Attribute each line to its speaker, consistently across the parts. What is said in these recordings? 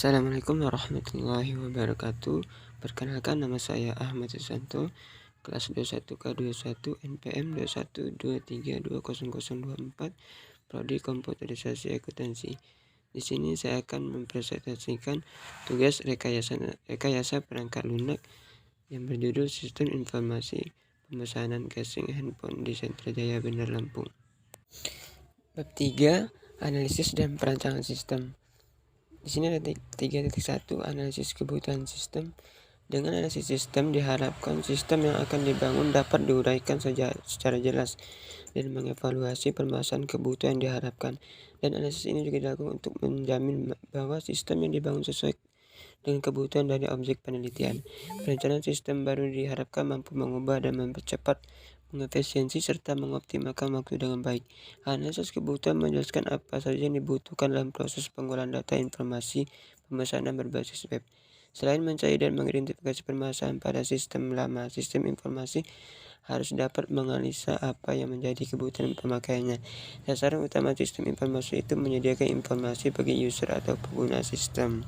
Speaker 1: Assalamualaikum warahmatullahi wabarakatuh. Perkenalkan, nama saya Ahmad Susanto, kelas 21K21 NPM 2123200024, Prodi Komputerisasi Akuntansi. Di sini saya akan mempresentasikan tugas rekayasa perangkat lunak yang berjudul Sistem Informasi Pemesanan Casing Handphone di Sentra Jaya Bandar Lampung. Bab 3, Analisis dan Perancangan Sistem. Di sini ada 3.1 analisis kebutuhan sistem. Dengan analisis sistem diharapkan sistem yang akan dibangun dapat diuraikan secara jelas dan mengevaluasi permasalahan kebutuhan yang diharapkan. Dan analisis ini juga dilakukan untuk menjamin bahwa sistem yang dibangun sesuai dengan kebutuhan dari objek penelitian. Perencanaan sistem baru diharapkan mampu mengubah dan mempercepat, mengefisiensi serta mengoptimalkan waktu dengan baik. Analisis kebutuhan menjelaskan apa saja yang dibutuhkan dalam proses pengolahan data informasi pemesanan berbasis web. Selain mencari dan mengidentifikasi permasalahan pada sistem lama, sistem informasi harus dapat menganalisa apa yang menjadi kebutuhan pemakaiannya. Sasaran utama sistem informasi itu menyediakan informasi bagi user atau pengguna sistem.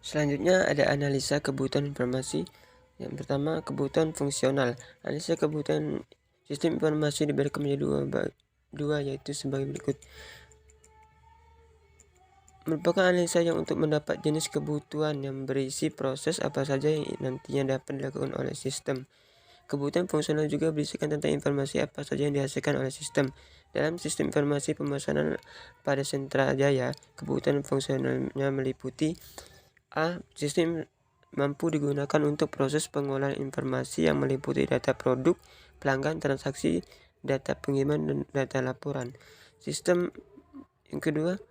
Speaker 1: Selanjutnya ada analisa kebutuhan informasi. Yang pertama, kebutuhan fungsional. Analisa kebutuhan sistem informasi diberikan menjadi dua yaitu sebagai berikut. Merupakan analisa yang untuk mendapat jenis kebutuhan yang berisi proses apa saja yang nantinya dapat dilakukan oleh sistem. Kebutuhan fungsional juga berisikan tentang informasi apa saja yang dihasilkan oleh sistem. Dalam sistem informasi pemesanan pada Sentra Jaya, kebutuhan fungsionalnya meliputi A. Sistem mampu digunakan untuk proses pengolahan informasi yang meliputi data produk, pelanggan, transaksi, data pengiriman, dan data laporan. Sistem yang kedua,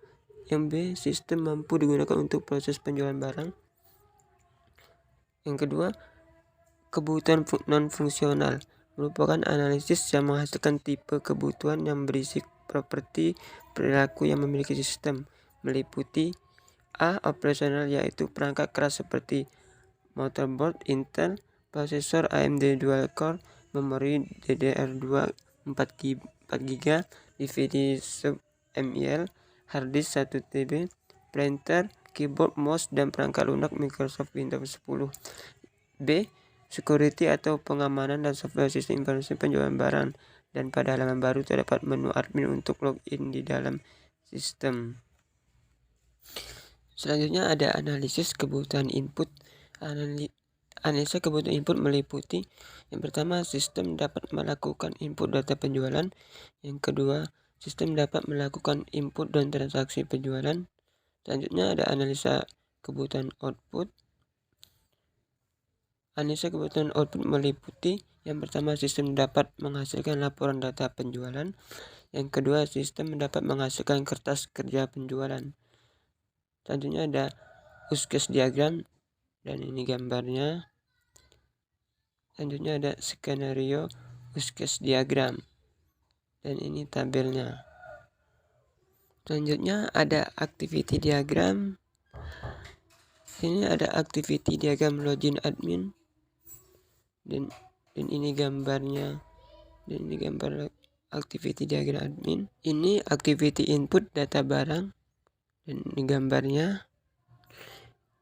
Speaker 1: yang B, sistem mampu digunakan untuk proses penjualan barang. Yang kedua, kebutuhan non-fungsional merupakan analisis yang menghasilkan tipe kebutuhan yang berisi properti perilaku yang memiliki sistem, meliputi A. Operasional, yaitu perangkat keras seperti motherboard Intel, prosesor AMD dual core, memori DDR2 4GB, DVD sub MIL, hard disk 1 TB, printer, keyboard, mouse, dan perangkat lunak Microsoft Windows 10. B. Security atau pengamanan dan software sistem informasi penjualan barang, dan pada halaman baru terdapat menu admin untuk login di dalam sistem. Selanjutnya ada analisis kebutuhan input. Analisa kebutuhan input meliputi yang pertama, sistem dapat melakukan input data penjualan. Yang kedua, sistem dapat melakukan input dan transaksi penjualan. Selanjutnya ada analisa kebutuhan output. Analisa kebutuhan output meliputi yang pertama, sistem dapat menghasilkan laporan data penjualan. Yang kedua, sistem dapat menghasilkan kertas kerja penjualan. Selanjutnya ada use case diagram, dan ini gambarnya. Selanjutnya ada skenario use case diagram, dan ini tabelnya. Selanjutnya ada activity diagram. Ini ada activity diagram login admin, dan ini gambarnya, dan ini gambar activity diagram admin. Ini activity input data barang, dan ini gambarnya.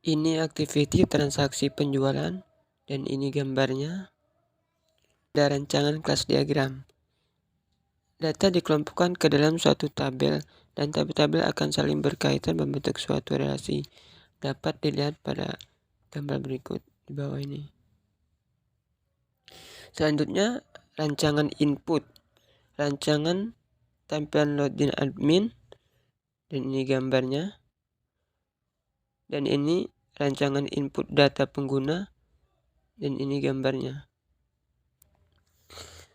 Speaker 1: Ini activity transaksi penjualan, dan ini gambarnya. Ada rancangan kelas diagram. Data dikelompokkan ke dalam suatu tabel, dan tabel-tabel akan saling berkaitan membentuk suatu relasi. Dapat dilihat pada gambar berikut di bawah ini. Selanjutnya, rancangan input. Rancangan tampilan login admin, dan ini gambarnya. Dan ini rancangan input data pengguna, dan ini gambarnya.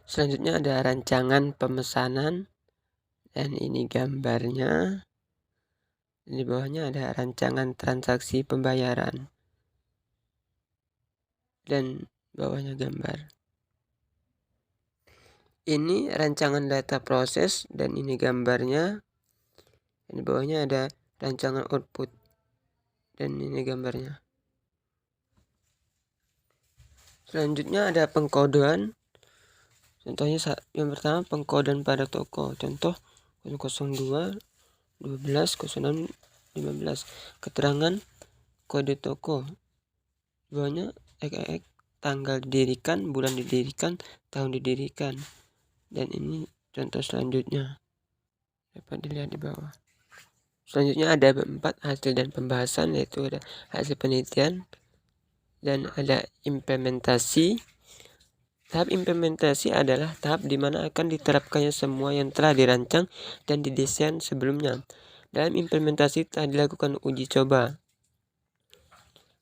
Speaker 1: Selanjutnya ada rancangan pemesanan, dan ini gambarnya. Dan di bawahnya ada rancangan transaksi pembayaran, dan bawahnya gambar. Ini rancangan data proses, dan ini gambarnya. Dan di bawahnya ada rancangan output, dan ini gambarnya. Selanjutnya ada pengkodean. Contohnya yang pertama, pengkodean pada toko. Contoh 002 12 06 15. Keterangan kode toko. Di bawahnya tanggal didirikan, bulan didirikan, tahun didirikan. Dan ini contoh selanjutnya dapat dilihat di bawah. Selanjutnya ada 4 hasil dan pembahasan, yaitu ada hasil penelitian dan ada implementasi. Tahap implementasi adalah tahap di mana akan diterapkannya semua yang telah dirancang dan didesain sebelumnya. Dalam implementasi telah dilakukan uji coba.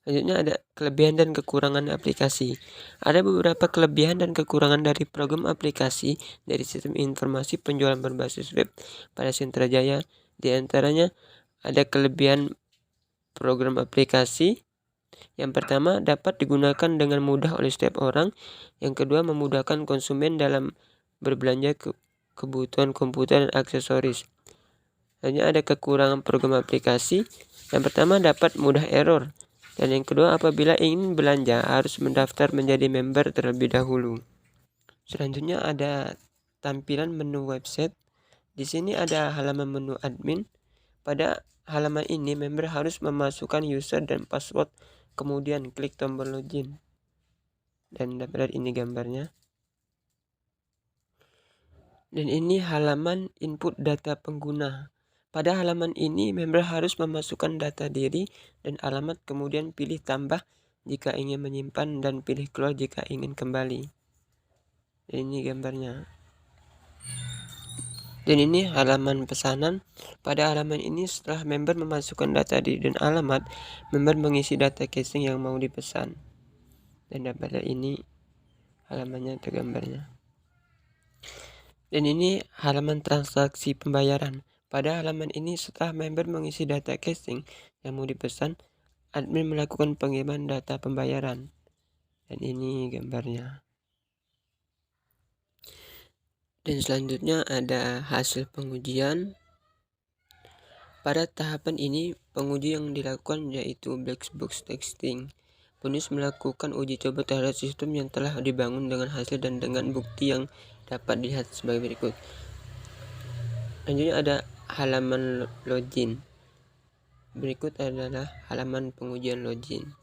Speaker 1: Selanjutnya ada kelebihan dan kekurangan aplikasi. Ada beberapa kelebihan dan kekurangan dari program aplikasi dari sistem informasi penjualan berbasis web pada Sentra Jaya. Di antaranya ada kelebihan program aplikasi. Yang pertama, dapat digunakan dengan mudah oleh setiap orang. Yang kedua, memudahkan konsumen dalam berbelanja kebutuhan komputer dan aksesoris. Hanya ada kekurangan program aplikasi. Yang pertama, dapat mudah error. Dan yang kedua, apabila ingin belanja harus mendaftar menjadi member terlebih dahulu. Selanjutnya ada tampilan menu website. Di sini ada halaman menu admin. Pada halaman ini, member harus memasukkan user dan password, kemudian klik tombol login. Dan dapat ini gambarnya. Dan ini halaman input data pengguna. Pada halaman ini, member harus memasukkan data diri dan alamat, kemudian pilih tambah jika ingin menyimpan dan pilih keluar jika ingin kembali. Dan ini gambarnya. Dan ini halaman pesanan. Pada halaman ini, setelah member memasukkan data diri dan alamat, member mengisi data casing yang mau dipesan. Dan dapat ini halamannya atau gambarnya. Dan ini halaman transaksi pembayaran. Pada halaman ini, setelah member mengisi data casing yang mau dipesan, admin melakukan pengiriman data pembayaran. Dan ini gambarnya. Dan selanjutnya ada hasil pengujian. Pada tahapan ini, penguji yang dilakukan yaitu black box testing. Penulis melakukan uji coba terhadap sistem yang telah dibangun dengan hasil dan dengan bukti yang dapat dilihat sebagai berikut. Selanjutnya ada halaman login. Berikut adalah halaman pengujian login.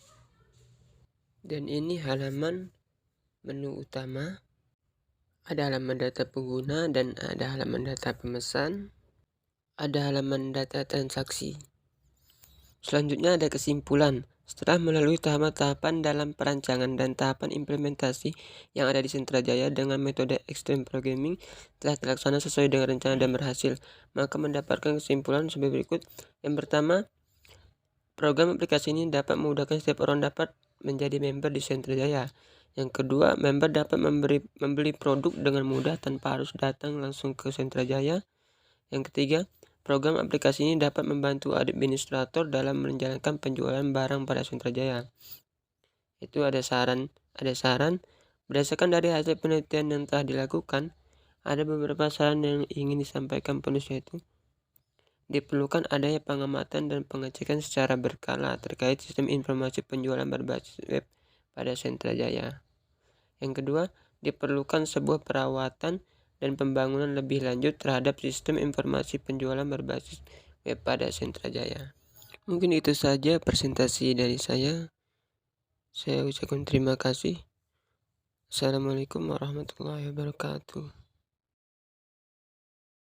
Speaker 1: Dan ini halaman menu utama. Ada halaman data pengguna dan ada halaman data pemesan. Ada halaman data transaksi. Selanjutnya ada kesimpulan. Setelah melalui tahapan-tahapan dalam perancangan dan tahapan implementasi yang ada di Sentra Jaya dengan metode Extreme Programming telah terlaksana sesuai dengan rencana dan berhasil, maka mendapatkan kesimpulan sebagai berikut. Yang pertama, program aplikasi ini dapat memudahkan setiap orang dapat menjadi member di Sentra Jaya. Yang kedua, member dapat membeli produk dengan mudah tanpa harus datang langsung ke Sentra Jaya. Yang ketiga, program aplikasi ini dapat membantu administrator dalam menjalankan penjualan barang pada Sentra Jaya. Itu ada saran. Berdasarkan dari hasil penelitian yang telah dilakukan, ada beberapa saran yang ingin disampaikan penulis, yaitu diperlukan adanya pengamatan dan pengecekan secara berkala terkait sistem informasi penjualan berbasis web pada Sentra Jaya. Yang kedua, diperlukan sebuah perawatan dan pembangunan lebih lanjut terhadap sistem informasi penjualan berbasis web pada Sentra Jaya. Mungkin itu saja presentasi dari saya. Saya ucapkan terima kasih. Assalamualaikum warahmatullahi wabarakatuh.